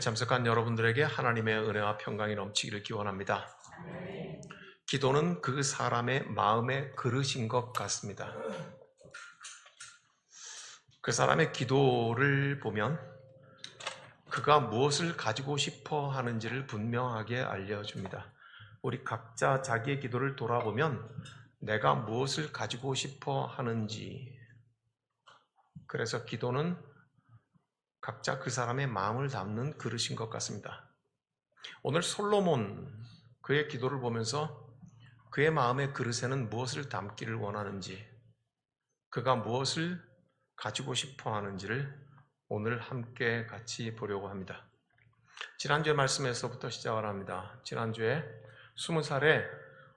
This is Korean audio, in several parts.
참석한 여러분들에게 하나님의 은혜와 평강이 넘치기를 기원합니다. 기도는 그 사람의 마음의 그릇인 것 같습니다. 그 사람의 기도를 보면 그가 무엇을 가지고 싶어 하는지를 분명하게 알려줍니다. 우리 각자 자기의 기도를 돌아보면 내가 무엇을 가지고 싶어 하는지, 그래서 기도는 각자 그 사람의 마음을 담는 그릇인 것 같습니다. 오늘 솔로몬, 그의 기도를 보면서 그의 마음의 그릇에는 무엇을 담기를 원하는지, 그가 무엇을 가지고 싶어 하는지를 오늘 함께 같이 보려고 합니다. 지난주의 말씀에서부터 시작을 합니다. 지난주에 20살에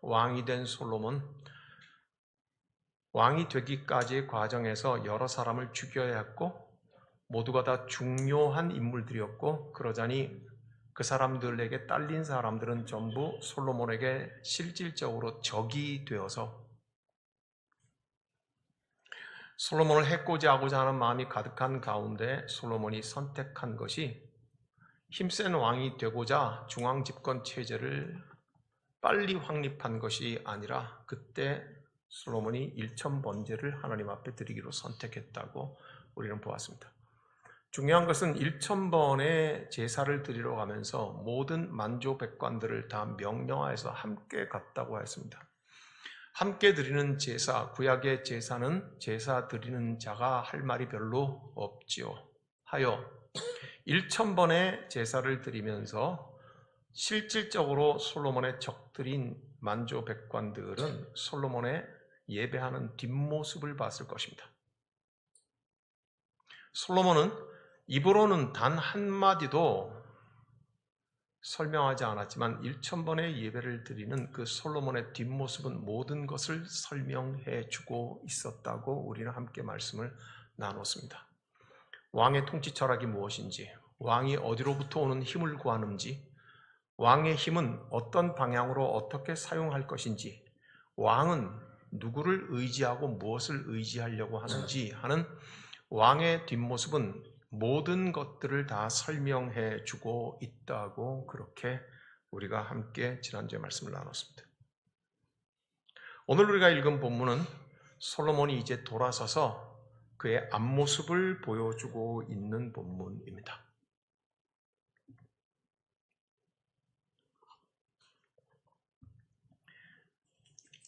왕이 된 솔로몬, 왕이 되기까지의 과정에서 여러 사람을 죽여야 했고 모두가 다 중요한 인물들이었고, 그러자니 그 사람들에게 딸린 사람들은 전부 솔로몬에게 실질적으로 적이 되어서 솔로몬을 해코지하고자 하는 마음이 가득한 가운데 솔로몬이 선택한 것이 힘센 왕이 되고자 중앙 집권 체제를 빨리 확립한 것이 아니라 그때 솔로몬이 1000번제를 하나님 앞에 드리기로 선택했다고 우리는 보았습니다. 중요한 것은 1000번의 제사를 드리러 가면서 모든 만조백관들을 다 명령하여서 함께 갔다고 했습니다. 함께 드리는 제사, 구약의 제사는 제사 드리는 자가 할 말이 별로 없지요. 하여 1000번의 제사를 드리면서 실질적으로 솔로몬의 적들인 만조백관들은 솔로몬의 예배하는 뒷모습을 봤을 것입니다. 솔로몬은 입으로는 단 한마디도 설명하지 않았지만 1000번의 예배를 드리는 그 솔로몬의 뒷모습은 모든 것을 설명해 주고 있었다고 우리는 함께 말씀을 나눴습니다. 왕의 통치 철학이 무엇인지, 왕이 어디로부터 오는 힘을 구하는지, 왕의 힘은 어떤 방향으로 어떻게 사용할 것인지, 왕은 누구를 의지하고 무엇을 의지하려고 하는지 하는 왕의 뒷모습은 모든 것들을 다 설명해 주고 있다고 그렇게 우리가 함께 지난주에 말씀을 나눴습니다. 오늘 우리가 읽은 본문은 솔로몬이 이제 돌아서서 그의 앞모습을 보여주고 있는 본문입니다.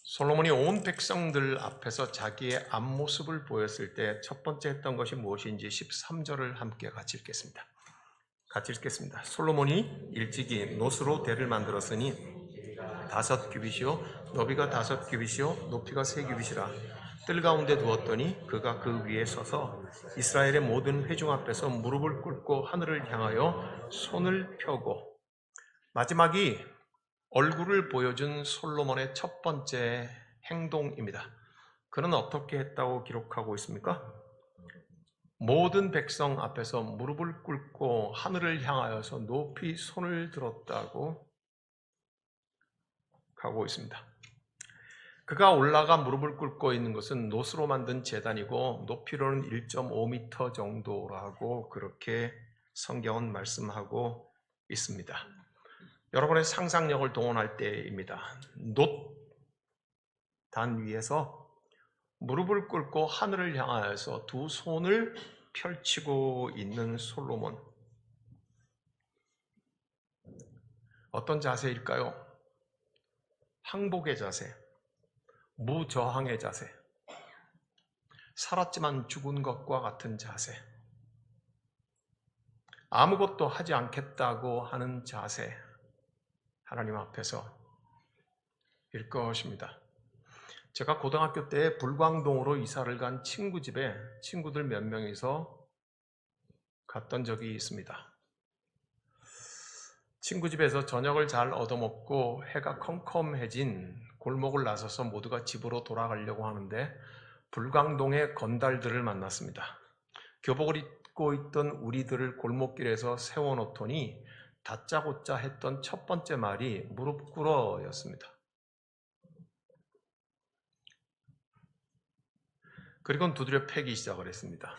솔로몬이 온 백성들 앞에서 자기의 앞모습을 보였을 때 첫 번째 했던 것이 무엇인지 13절을 함께 같이 읽겠습니다. 솔로몬이 일찍이 노스로 대를 만들었으니 5규빗이요 너비가 5규빗이요 높이가 3규빗이라 뜰 가운데 두었더니 그가 그 위에 서서 이스라엘의 모든 회중 앞에서 무릎을 꿇고 하늘을 향하여 손을 펴고, 마지막이 얼굴을 보여준 솔로몬의 첫 번째 행동입니다. 그는 어떻게 했다고 기록하고 있습니까? 모든 백성 앞에서 무릎을 꿇고 하늘을 향하여서 높이 손을 들었다고 하고 있습니다. 그가 올라가 무릎을 꿇고 있는 것은 노스로 만든 제단이고 높이로는 1.5m 정도라고 그렇게 성경은 말씀하고 있습니다. 여러분의 상상력을 동원할 때입니다. 놋단 위에서 무릎을 꿇고 하늘을 향하여서 두 손을 펼치고 있는 솔로몬. 어떤 자세일까요? 항복의 자세, 무저항의 자세, 살았지만 죽은 것과 같은 자세, 아무것도 하지 않겠다고 하는 자세, 하나님 앞에서 일 것입니다. 제가 고등학교 때 불광동으로 이사를 간 친구 집에 친구들 몇 명이서 갔던 적이 있습니다. 친구 집에서 저녁을 잘 얻어먹고 해가 컴컴해진 골목을 나서서 모두가 집으로 돌아가려고 하는데 불광동의 건달들을 만났습니다. 교복을 입고 있던 우리들을 골목길에서 세워놓더니 다짜고짜 했던 첫 번째 말이 무릎 꿇어였습니다. 그리고는 두드려 패기 시작을 했습니다.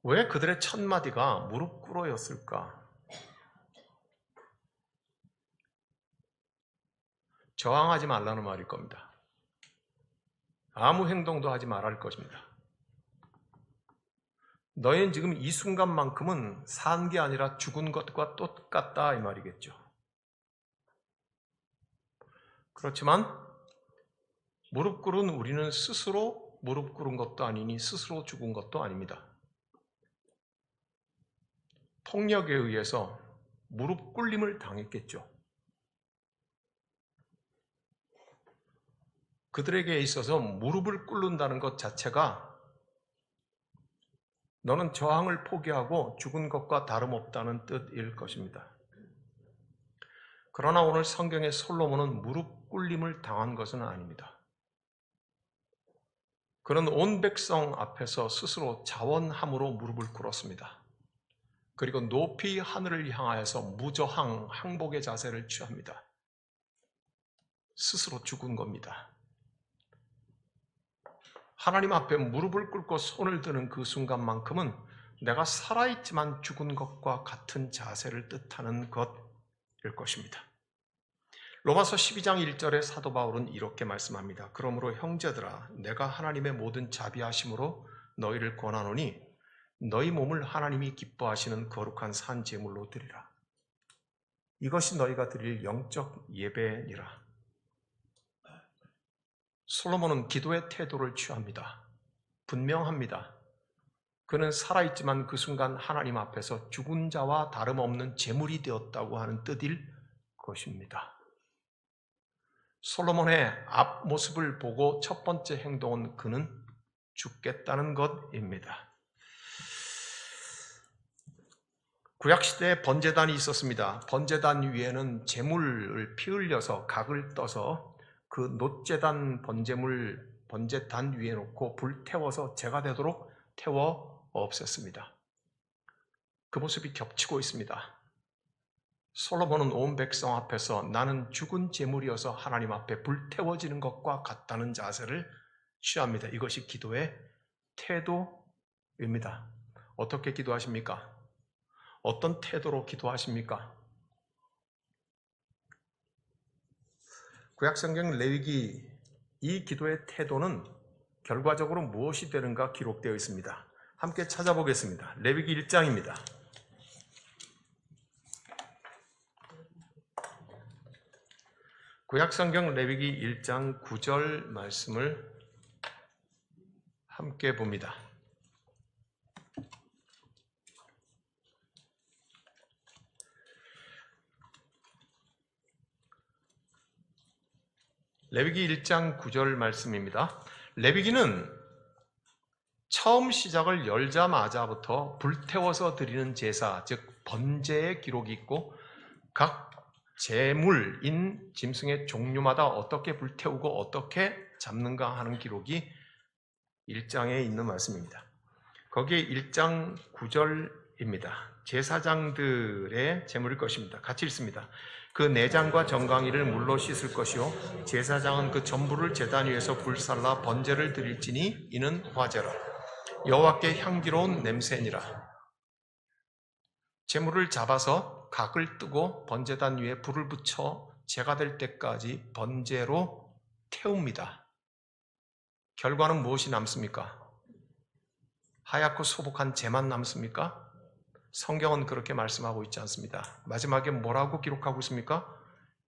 왜 그들의 첫 마디가 무릎 꿇어였을까? 저항하지 말라는 말일 겁니다. 아무 행동도 하지 말할 것입니다. 너희는 지금 이 순간만큼은 산 게 아니라 죽은 것과 똑같다 이 말이겠죠. 그렇지만 무릎 꿇은 우리는 스스로 무릎 꿇은 것도 아니니 스스로 죽은 것도 아닙니다. 폭력에 의해서 무릎 꿇림을 당했겠죠. 그들에게 있어서 무릎을 꿇는다는 것 자체가 너는 저항을 포기하고 죽은 것과 다름없다는 뜻일 것입니다. 그러나 오늘 성경의 솔로몬은 무릎 꿇림을 당한 것은 아닙니다. 그는 온 백성 앞에서 스스로 자원함으로 무릎을 꿇었습니다. 그리고 높이 하늘을 향하여서 무저항, 항복의 자세를 취합니다. 스스로 죽은 겁니다. 하나님 앞에 무릎을 꿇고 손을 드는 그 순간만큼은 내가 살아있지만 죽은 것과 같은 자세를 뜻하는 것일 것입니다. 로마서 12장 1절에 사도 바울은 이렇게 말씀합니다. 그러므로 형제들아 내가 하나님의 모든 자비하심으로 너희를 권하노니 너희 몸을 하나님이 기뻐하시는 거룩한 산 제물로 드리라. 이것이 너희가 드릴 영적 예배니라. 솔로몬은 기도의 태도를 취합니다. 분명합니다. 그는 살아있지만 그 순간 하나님 앞에서 죽은 자와 다름없는 제물이 되었다고 하는 뜻일 것입니다. 솔로몬의 앞모습을 보고 첫 번째 행동은 그는 죽겠다는 것입니다. 구약시대에 번제단이 있었습니다. 번제단 위에는 제물을 피 흘려서 각을 떠서 그 놋제단 번제단 위에 놓고 불태워서 제가 되도록 태워 없앴습니다. 그 모습이 겹치고 있습니다. 솔로몬은 온 백성 앞에서 나는 죽은 제물이어서 하나님 앞에 불태워지는 것과 같다는 자세를 취합니다. 이것이 기도의 태도입니다. 어떻게 기도하십니까? 어떤 태도로 기도하십니까? 구약성경 레위기 이 기도의 태도는 결과적으로 무엇이 되는가 기록되어 있습니다. 함께 찾아보겠습니다. 레위기 1장입니다. 구약성경 레위기 1장 9절 말씀을 함께 봅니다. 레위기 1장 9절 말씀입니다. 레위기는 처음 시작을 열자마자부터 불태워서 드리는 제사, 즉 번제의 기록이 있고 각 제물인 짐승의 종류마다 어떻게 불태우고 어떻게 잡는가 하는 기록이 1장에 있는 말씀입니다. 거기에 1장 9절입니다. 제사장들의 제물일 것입니다. 같이 읽습니다. 그 내장과 정강이를 물로 씻을 것이요 제사장은 그 전부를 제단 위에서 불살라 번제를 드릴지니 이는 화제라. 여호와께 향기로운 냄새니라. 제물을 잡아서 각을 뜨고 번제단 위에 불을 붙여 제가 될 때까지 번제로 태웁니다. 결과는 무엇이 남습니까? 하얗고 소복한 재만 남습니까? 성경은 그렇게 말씀하고 있지 않습니다. 마지막에 뭐라고 기록하고 있습니까?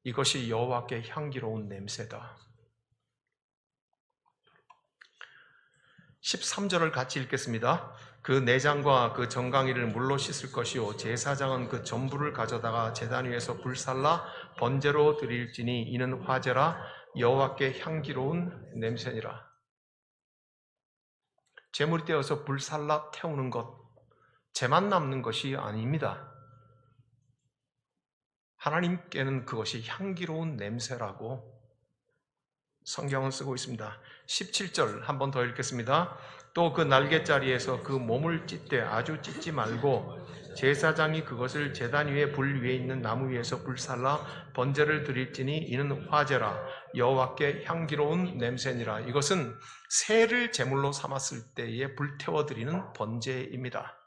이것이 여호와께 향기로운 냄새다. 13절을 같이 읽겠습니다. 그 내장과 그 정강이를 물로 씻을 것이요 제사장은 그 전부를 가져다가 제단 위에서 불살라 번제로 드릴지니 이는 화제라. 여호와께 향기로운 냄새니라. 제물이 되어서 불살라 태우는 것, 재만 남는 것이 아닙니다. 하나님께는 그것이 향기로운 냄새라고 성경은 쓰고 있습니다. 17절 한 번 더 읽겠습니다. 또 그 날개자리에서 그 몸을 찢되 아주 찢지 말고 제사장이 그것을 제단 위에 불 위에 있는 나무 위에서 불살라 번제를 드릴지니 이는 화제라. 여호와께 향기로운 냄새니라. 이것은 새를 제물로 삼았을 때에 불태워 드리는 번제입니다.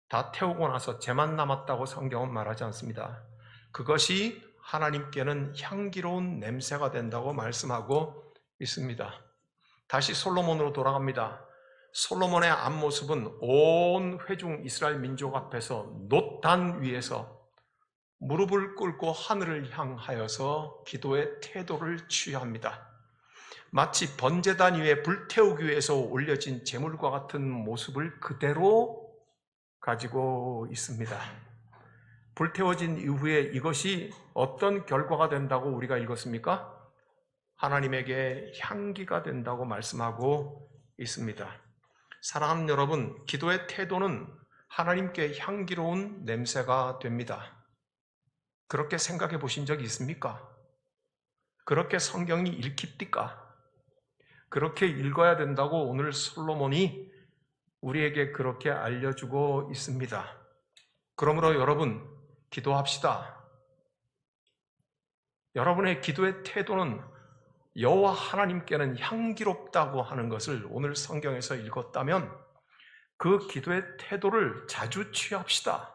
다 태우고 나서 재만 남았다고 성경은 말하지 않습니다. 그것이 하나님께는 향기로운 냄새가 된다고 말씀하고 있습니다. 다시 솔로몬으로 돌아갑니다. 솔로몬의 앞모습은 온 회중 이스라엘 민족 앞에서 놋단 위에서 무릎을 꿇고 하늘을 향하여서 기도의 태도를 취합니다. 마치 번제단 위에 불태우기 위해서 올려진 제물과 같은 모습을 그대로 가지고 있습니다. 불태워진 이후에 이것이 어떤 결과가 된다고 우리가 읽었습니까? 하나님에게 향기가 된다고 말씀하고 있습니다. 사랑하는 여러분, 기도의 태도는 하나님께 향기로운 냄새가 됩니다. 그렇게 생각해 보신 적이 있습니까? 그렇게 성경이 읽힙니까? 그렇게 읽어야 된다고 오늘 솔로몬이 우리에게 그렇게 알려주고 있습니다. 그러므로 여러분, 기도합시다. 여러분의 기도의 태도는 여호와 하나님께는 향기롭다고 하는 것을 오늘 성경에서 읽었다면 그 기도의 태도를 자주 취합시다.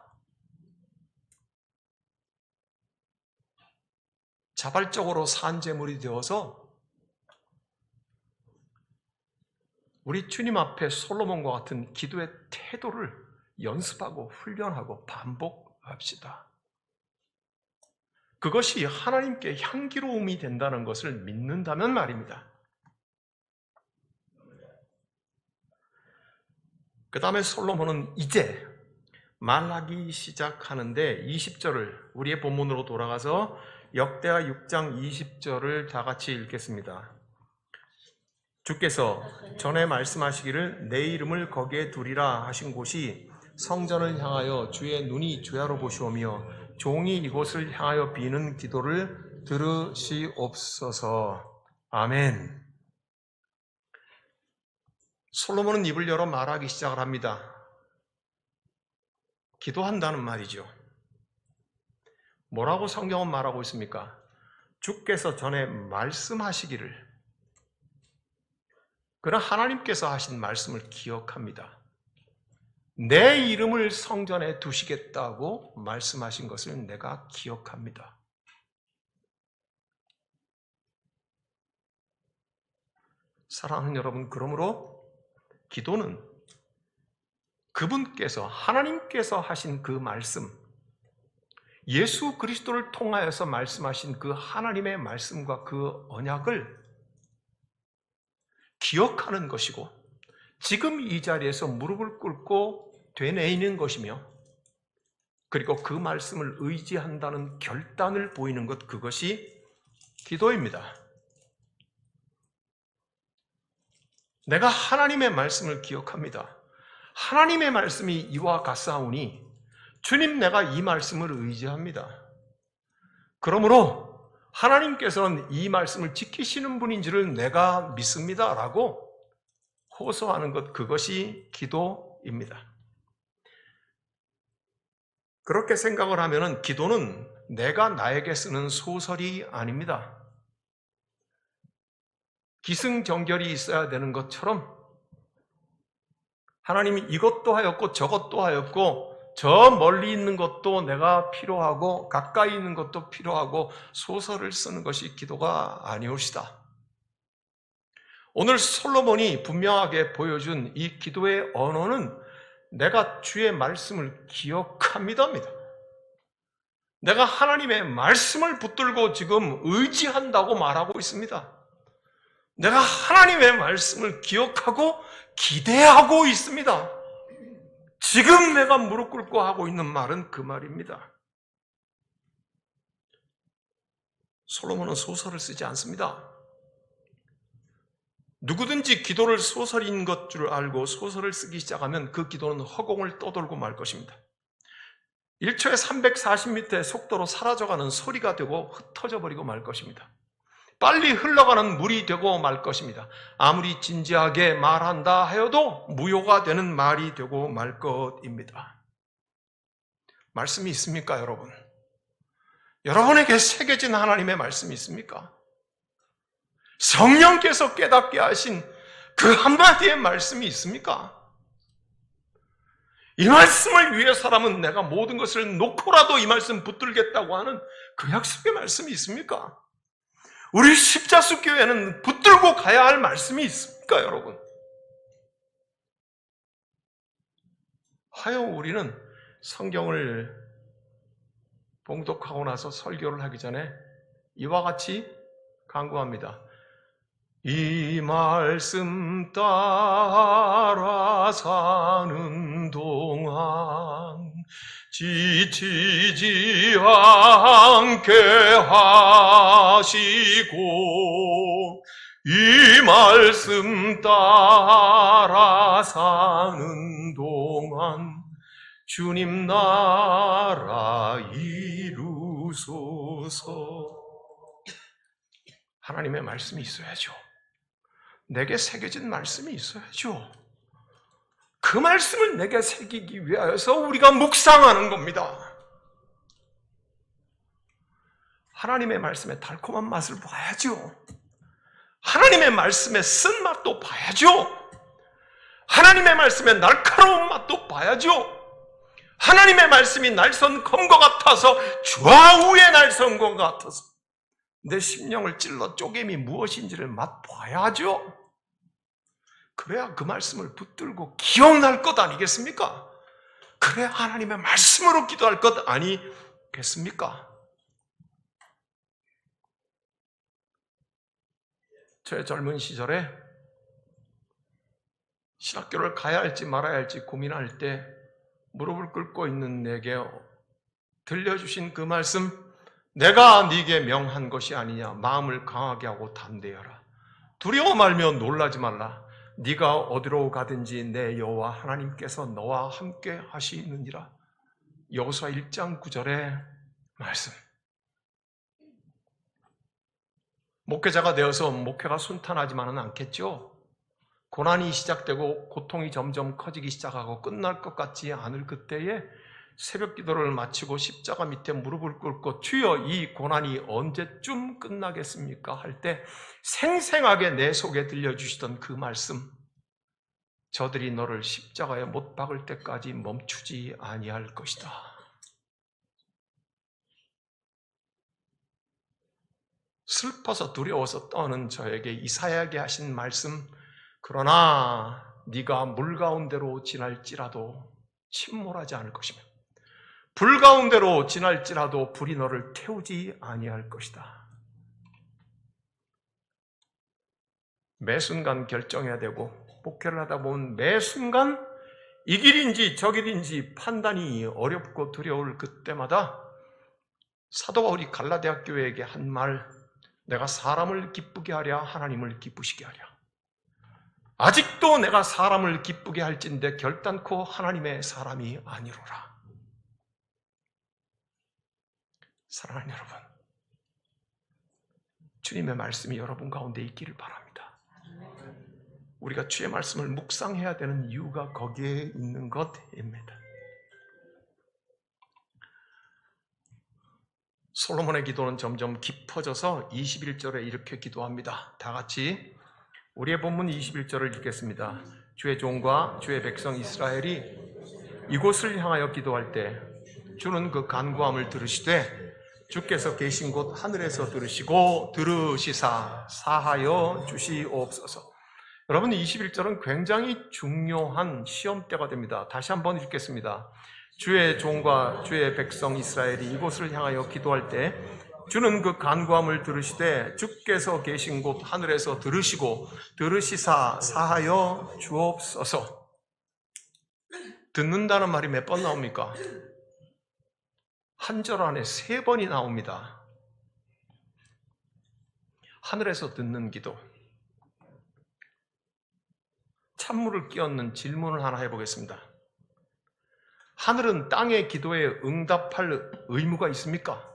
자발적으로 산제물이 되어서 우리 주님 앞에 솔로몬과 같은 기도의 태도를 연습하고 훈련하고 반복합시다. 그것이 하나님께 향기로움이 된다는 것을 믿는다면 말입니다. 그 다음에 솔로몬은 이제 말하기 시작하는데 20절을 우리의 본문으로 돌아가서 역대하 6장 20절을 다 같이 읽겠습니다. 주께서 전에 말씀하시기를 내 이름을 거기에 두리라 하신 곳이 성전을 향하여 주의 눈이 주야로 보시오며 종이 이곳을 향하여 비는 기도를 들으시옵소서. 아멘. 솔로몬은 입을 열어 말하기 시작을 합니다. 기도한다는 말이죠. 뭐라고 성경은 말하고 있습니까? 주께서 전에 말씀하시기를, 그러나 하나님께서 하신 말씀을 기억합니다. 내 이름을 성전에 두시겠다고 말씀하신 것을 내가 기억합니다. 사랑하는 여러분, 그러므로 기도는 그분께서, 하나님께서 하신 그 말씀, 예수 그리스도를 통하여서 말씀하신 그 하나님의 말씀과 그 언약을 기억하는 것이고, 지금 이 자리에서 무릎을 꿇고 되뇌이는 것이며, 그리고 그 말씀을 의지한다는 결단을 보이는 것, 그것이 기도입니다. 내가 하나님의 말씀을 기억합니다. 하나님의 말씀이 이와 같사오니 주님, 내가 이 말씀을 의지합니다. 그러므로 하나님께서는 이 말씀을 지키시는 분인지를 내가 믿습니다 라고 호소하는 것, 그것이 기도입니다. 그렇게 생각을 하면 기도는 내가 나에게 쓰는 소설이 아닙니다. 기승전결이 있어야 되는 것처럼 하나님이 이것도 하였고 저것도 하였고 저 멀리 있는 것도 내가 필요하고 가까이 있는 것도 필요하고 소설을 쓰는 것이 기도가 아니옵시다. 오늘 솔로몬이 분명하게 보여준 이 기도의 언어는 내가 주의 말씀을 기억합니다입니다. 내가 하나님의 말씀을 붙들고 지금 의지한다고 말하고 있습니다. 내가 하나님의 말씀을 기억하고 기대하고 있습니다. 지금 내가 무릎 꿇고 하고 있는 말은 그 말입니다. 솔로몬은 소설을 쓰지 않습니다. 누구든지 기도를 소설인 것 줄 알고 소설을 쓰기 시작하면 그 기도는 허공을 떠돌고 말 것입니다. 1초에 340m의 속도로 사라져가는 소리가 되고 흩어져 버리고 말 것입니다. 빨리 흘러가는 물이 되고 말 것입니다. 아무리 진지하게 말한다 하여도 무효가 되는 말이 되고 말 것입니다. 말씀이 있습니까, 여러분? 여러분에게 새겨진 하나님의 말씀이 있습니까? 성령께서 깨닫게 하신 그 한마디의 말씀이 있습니까? 이 말씀을 위해서라면 내가 모든 것을 놓고라도 이 말씀 붙들겠다고 하는 그 약속의 말씀이 있습니까? 우리 십자수교회는 붙들고 가야 할 말씀이 있습니까, 여러분? 하여 우리는 성경을 봉독하고 나서 설교를 하기 전에 이와 같이 간구합니다. 이 말씀 따라 사는 동안 지치지 않게 하시고 이 말씀 따라 사는 동안 주님 나라 이루소서. 하나님의 말씀이 있어야죠. 내게 새겨진 말씀이 있어야죠. 그 말씀을 내게 새기기 위하여서 우리가 묵상하는 겁니다. 하나님의 말씀의 달콤한 맛을 봐야죠. 하나님의 말씀의 쓴맛도 봐야죠. 하나님의 말씀의 날카로운 맛도 봐야죠. 하나님의 말씀이 날선 검과 같아서 좌우의 날선 검과 같아서 내 심령을 찔러 쪼개미 무엇인지를 맛봐야죠. 그래야 그 말씀을 붙들고 기억날 것 아니겠습니까? 그래야 하나님의 말씀으로 기도할 것 아니겠습니까? 제 젊은 시절에 신학교를 가야 할지 말아야 할지 고민할 때 무릎을 꿇고 있는 내게 들려주신 그 말씀, 내가 네게 명한 것이 아니냐. 마음을 강하게 하고 담대하라. 두려워 말며 놀라지 말라. 네가 어디로 가든지 내 여호와 하나님께서 너와 함께 하시느니라. 여호수아 1장 9절의 말씀. 목회자가 되어서 목회가 순탄하지만은 않겠죠. 고난이 시작되고 고통이 점점 커지기 시작하고 끝날 것 같지 않을 그때에 새벽 기도를 마치고 십자가 밑에 무릎을 꿇고 주여 이 고난이 언제쯤 끝나겠습니까? 할 때 생생하게 내 속에 들려주시던 그 말씀, 저들이 너를 십자가에 못 박을 때까지 멈추지 아니할 것이다. 슬퍼서 두려워서 떠는 저에게 이사야에게 하신 말씀, 그러나 네가 물 가운데로 지날지라도 침몰하지 않을 것이며 불 가운데로 지날지라도 불이 너를 태우지 아니할 것이다. 매 순간 결정해야 되고 목회를 하다 보면 매 순간 이 길인지 저 길인지 판단이 어렵고 두려울 그때마다 사도 바울이 갈라디아 교회에게 한 말, 내가 사람을 기쁘게 하랴 하나님을 기쁘시게 하랴. 아직도 내가 사람을 기쁘게 할진대 결단코 하나님의 사람이 아니로라. 사랑하는 여러분, 주님의 말씀이 여러분 가운데 있기를 바랍니다. 우리가 주의 말씀을 묵상해야 되는 이유가 거기에 있는 것입니다. 솔로몬의 기도는 점점 깊어져서 21절에 이렇게 기도합니다. 다 같이 우리의 본문 21절을 읽겠습니다. 주의 종과 주의 백성 이스라엘이 이곳을 향하여 기도할 때 주는 그 간구함을 들으시되 주께서 계신 곳 하늘에서 들으시고 들으시사 사하여 주시옵소서. 여러분, 21절은 굉장히 중요한 시험대가 됩니다. 다시 한번 읽겠습니다. 주의 종과 주의 백성 이스라엘이 이곳을 향하여 기도할 때 주는 그 간구함을 들으시되 주께서 계신 곳 하늘에서 들으시고 들으시사 사하여 주옵소서. 듣는다는 말이 몇 번 나옵니까? 한 절 안에 3번이 나옵니다. 하늘에서 듣는 기도. 찬물을 끼얹는 질문을 하나 해보겠습니다. 하늘은 땅의 기도에 응답할 의무가 있습니까?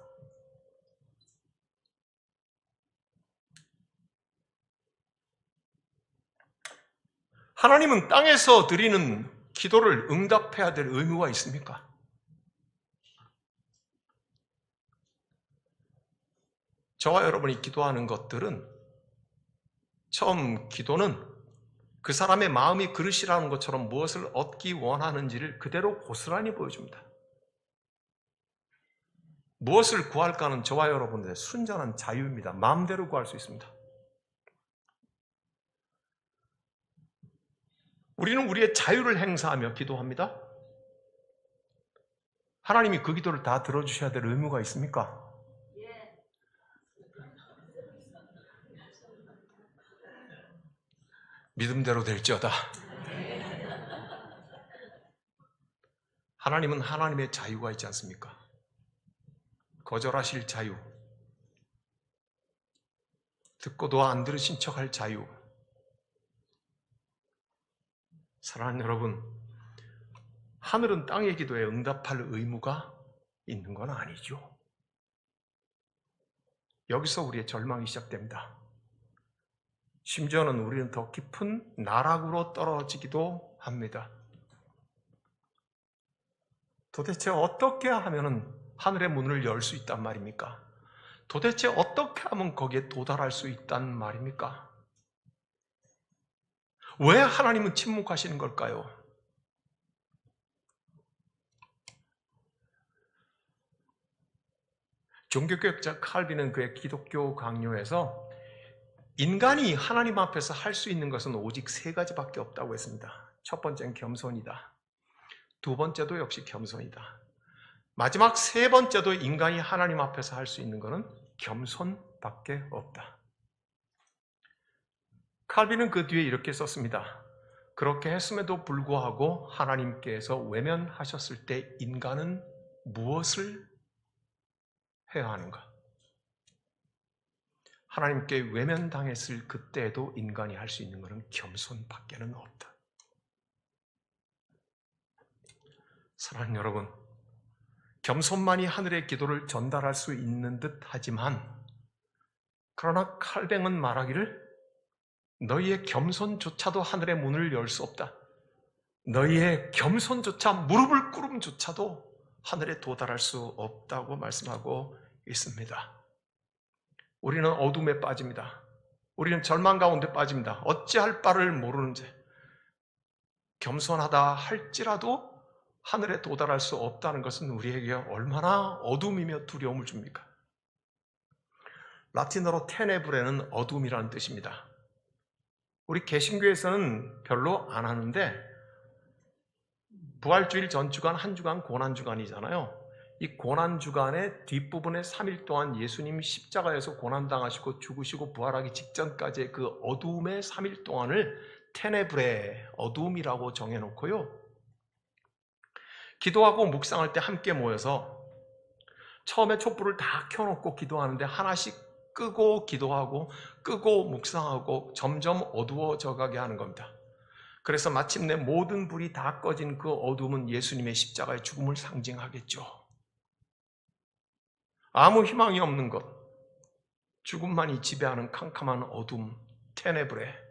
하나님은 땅에서 드리는 기도를 응답해야 될 의무가 있습니까? 저와 여러분이 기도하는 것들은 처음 기도는 그 사람의 마음이 그릇이라는 것처럼 무엇을 얻기 원하는지를 그대로 고스란히 보여줍니다. 무엇을 구할까는 저와 여러분들의 순전한 자유입니다. 마음대로 구할 수 있습니다. 우리는 우리의 자유를 행사하며 기도합니다. 하나님이 그 기도를 다 들어주셔야 될 의무가 있습니까? 믿음대로 될지어다. 하나님은 하나님의 자유가 있지 않습니까? 거절하실 자유, 듣고도 안 들으신 척할 자유. 사랑하는 여러분, 하늘은 땅의 기도에 응답할 의무가 있는 건 아니죠. 여기서 우리의 절망이 시작됩니다. 심지어는 우리는 더 깊은 나락으로 떨어지기도 합니다. 도대체 어떻게 하면 하늘의 문을 열 수 있단 말입니까? 도대체 어떻게 하면 거기에 도달할 수 있단 말입니까? 왜 하나님은 침묵하시는 걸까요? 종교개혁자 칼빈은 그의 기독교 강요에서 인간이 하나님 앞에서 할 수 있는 것은 오직 세 가지밖에 없다고 했습니다. 첫 번째는 겸손이다. 두 번째도 역시 겸손이다. 마지막 세 번째도 인간이 하나님 앞에서 할 수 있는 것은 겸손밖에 없다. 칼빈은 그 뒤에 이렇게 썼습니다. 그렇게 했음에도 불구하고 하나님께서 외면하셨을 때 인간은 무엇을 해야 하는가? 하나님께 외면당했을 그때에도 인간이 할 수 있는 것은 겸손밖에는 없다. 사랑하는 여러분, 겸손만이 하늘의 기도를 전달할 수 있는 듯 하지만, 그러나 칼뱅은 말하기를 너희의 겸손조차도 하늘의 문을 열 수 없다. 너희의 겸손조차, 무릎을 꿇음조차도 하늘에 도달할 수 없다고 말씀하고 있습니다. 우리는 어둠에 빠집니다. 우리는 절망 가운데 빠집니다. 어찌할 바를 모르는 채 겸손하다 할지라도 하늘에 도달할 수 없다는 것은 우리에게 얼마나 어둠이며 두려움을 줍니까? 라틴어로 테네브레는 어둠이라는 뜻입니다. 우리 개신교에서는 별로 안 하는데 부활주일 전주간 한 주간 고난주간이잖아요. 이 고난주간의 뒷부분에 3일 동안 예수님이 십자가에서 고난당하시고 죽으시고 부활하기 직전까지의 그 어두움의 3일 동안을 테네브레, 어두움이라고 정해놓고요. 기도하고 묵상할 때 함께 모여서 처음에 촛불을 다 켜놓고 기도하는데 하나씩 끄고 기도하고 끄고 묵상하고 점점 어두워져 가게 하는 겁니다. 그래서 마침내 모든 불이 다 꺼진 그 어둠은 예수님의 십자가의 죽음을 상징하겠죠. 아무 희망이 없는 것, 죽음만이 지배하는 캄캄한 어둠, 테네브레.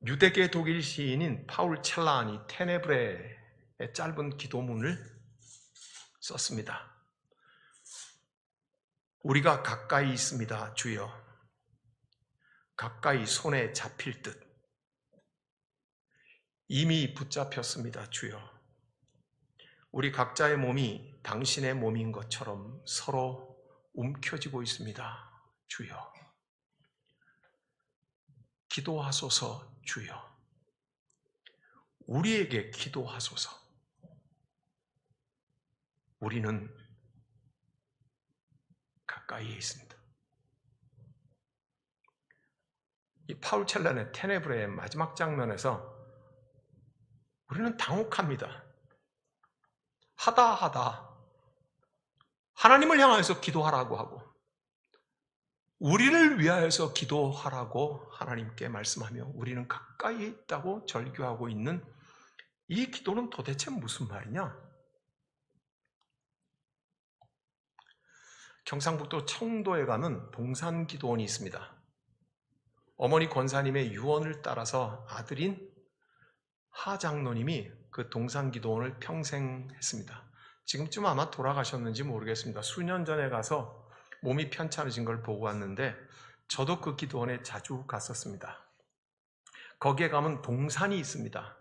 유대계 독일 시인인 파울 첼라안이 테네브레의 짧은 기도문을 썼습니다. 우리가 가까이 있습니다, 주여. 가까이 손에 잡힐 듯. 이미 붙잡혔습니다, 주여. 우리 각자의 몸이 당신의 몸인 것처럼 서로 움켜쥐고 있습니다, 주여. 기도하소서, 주여. 우리에게 기도하소서. 우리는 가까이에 있습니다. 이 파울 첼란의 테네브레의 마지막 장면에서 우리는 당혹합니다. 하다 하나님을 향해서 기도하라고 하고 우리를 위하여서 기도하라고 하나님께 말씀하며 우리는 가까이에 있다고 절규하고 있는 이 기도는 도대체 무슨 말이냐? 경상북도 청도에 가면 동산기도원이 있습니다. 어머니 권사님의 유언을 따라서 아들인 하 장로님이 그 동산기도원을 평생 했습니다. 지금쯤 아마 돌아가셨는지 모르겠습니다. 수년 전에 가서 몸이 편찮으신 걸 보고 왔는데 저도 그 기도원에 자주 갔었습니다. 거기에 가면 동산이 있습니다.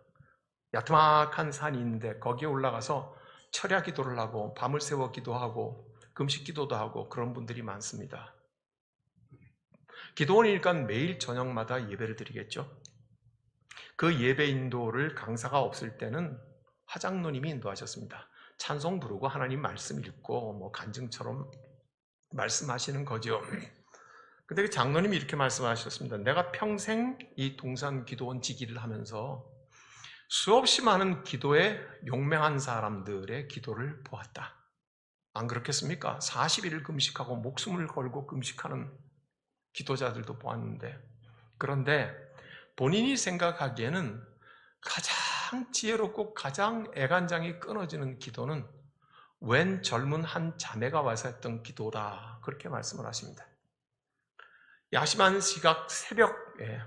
야트막한 산이 있는데 거기에 올라가서 철야 기도를 하고 밤을 새워 기도하고 금식 기도도 하고 그런 분들이 많습니다. 기도원이니까 매일 저녁마다 예배를 드리겠죠. 그 예배 인도를 강사가 없을 때는 하장노님이 인도하셨습니다. 찬송 부르고 하나님 말씀 읽고 간증처럼 말씀하시는 거죠. 근데 그 장로님이 이렇게 말씀하셨습니다. 내가 평생 이 동산 기도원 지기를 하면서 수없이 많은 기도에 용맹한 사람들의 기도를 보았다. 안 그렇겠습니까? 40일을 금식하고 목숨을 걸고 금식하는 기도자들도 보았는데, 그런데 본인이 생각하기에는 가장 지혜롭고 가장 애간장이 끊어지는 기도는 웬 젊은 한 자매가 와서 했던 기도다, 그렇게 말씀을 하십니다. 야심한 시각 새벽에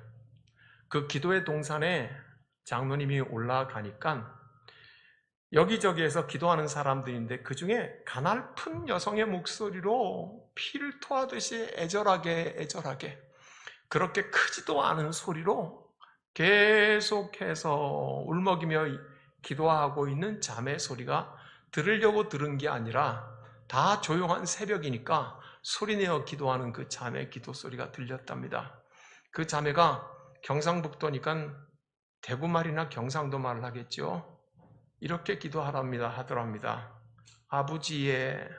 그 기도의 동산에 장로님이 올라가니까 여기저기에서 기도하는 사람들인데 그 중에 가냘픈 여성의 목소리로 피를 토하듯이 애절하게 그렇게 크지도 않은 소리로 계속해서 울먹이며 기도하고 있는 자매 소리가 들으려고 들은 게 아니라 다 조용한 새벽이니까 소리내어 기도하는 그 자매 기도 소리가 들렸답니다. 그 자매가 경상북도니까 대구말이나 경상도 말을 하겠죠. 이렇게 하더랍니다. 아버지의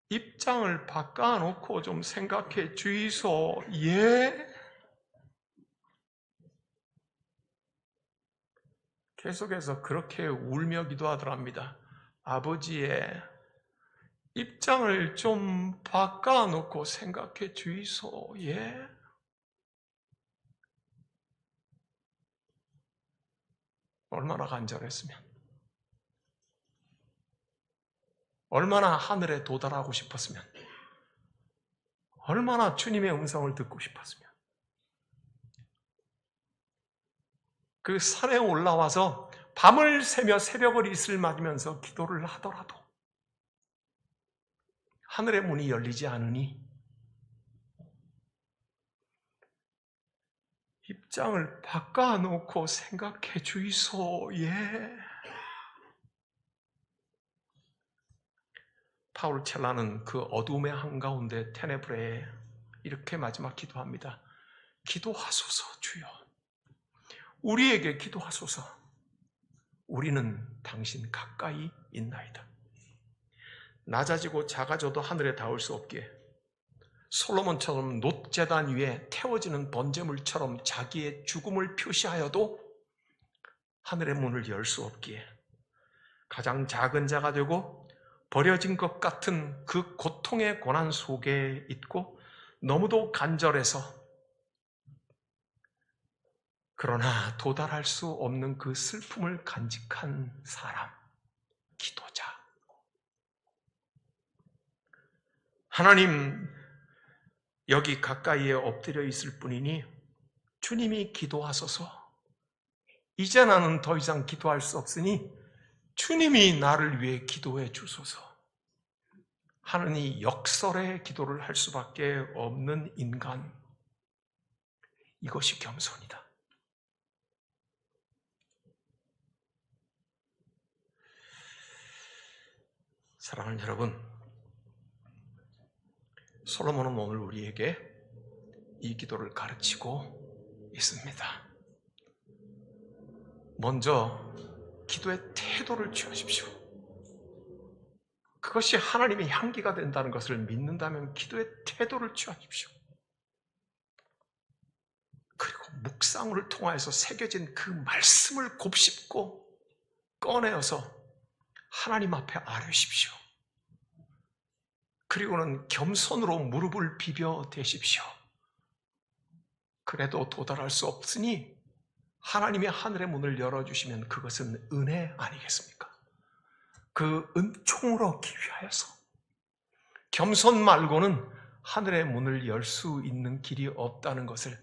입장을 바꿔놓고 좀 생각해 주이소. 예? 계속해서 그렇게 울며 기도하더랍니다. 아버지의 입장을 좀 바꿔놓고 생각해 주이소. 예? 얼마나 간절했으면, 얼마나 하늘에 도달하고 싶었으면, 얼마나 주님의 음성을 듣고 싶었으면, 그 산에 올라와서 밤을 새며 새벽을 이슬 맞으면서 기도를 하더라도 하늘의 문이 열리지 않으니 입장을 바꿔놓고 생각해 주이소. 예. 파울 첼라는 그 어둠의 한가운데 테네브레에 이렇게 마지막 기도합니다. 기도하소서 주여. 우리에게 기도하소서. 우리는 당신 가까이 있나이다. 낮아지고 작아져도 하늘에 닿을 수 없기에 솔로몬처럼 놋제단 위에 태워지는 번제물처럼 자기의 죽음을 표시하여도 하늘의 문을 열 수 없기에 가장 작은 자가 되고 버려진 것 같은 그 고통의 고난 속에 있고 너무도 간절해서 그러나 도달할 수 없는 그 슬픔을 간직한 사람, 기도자. 하나님, 여기 가까이에 엎드려 있을 뿐이니 주님이 기도하소서. 이제 나는 더 이상 기도할 수 없으니 주님이 나를 위해 기도해 주소서 하느니 역설의 기도를 할 수밖에 없는 인간, 이것이 겸손이다. 사랑하는 여러분, 솔로몬은 오늘 우리에게 이 기도를 가르치고 있습니다. 먼저 기도의 태도를 취하십시오. 그것이 하나님의 향기가 된다는 것을 믿는다면 기도의 태도를 취하십시오. 그리고 묵상을 통하여서 새겨진 그 말씀을 곱씹고 꺼내어서 하나님 앞에 아뢰십시오. 그리고는 겸손으로 무릎을 비벼 대십시오. 그래도 도달할 수 없으니 하나님이 하늘의 문을 열어주시면 그것은 은혜 아니겠습니까? 그 은총으로 기회하여서 겸손 말고는 하늘의 문을 열 수 있는 길이 없다는 것을,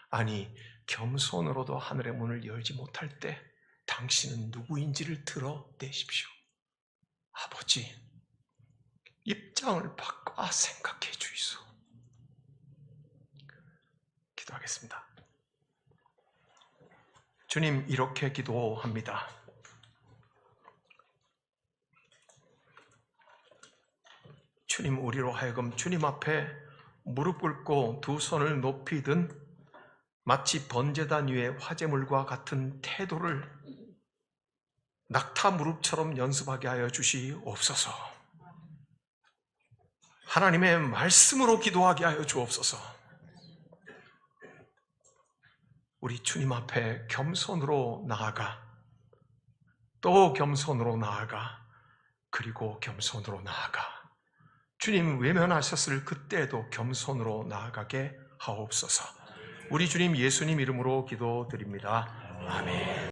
아니 겸손으로도 하늘의 문을 열지 못할 때 당신은 누구인지를 드러내십시오. 아버지, 입장을 바꿔 생각해 주이소. 기도하겠습니다. 주님, 이렇게 기도합니다. 주님, 우리로 하여금 주님 앞에 무릎 꿇고 두 손을 높이 든 마치 번제단 위에 화제물과 같은 태도를 낙타 무릎처럼 연습하게 하여 주시옵소서. 하나님의 말씀으로 기도하게 하여 주옵소서. 우리 주님 앞에 겸손으로 나아가, 또 겸손으로 나아가, 그리고 겸손으로 나아가, 주님 외면하셨을 그때도 겸손으로 나아가게 하옵소서. 우리 주님 예수님 이름으로 기도드립니다. 아멘.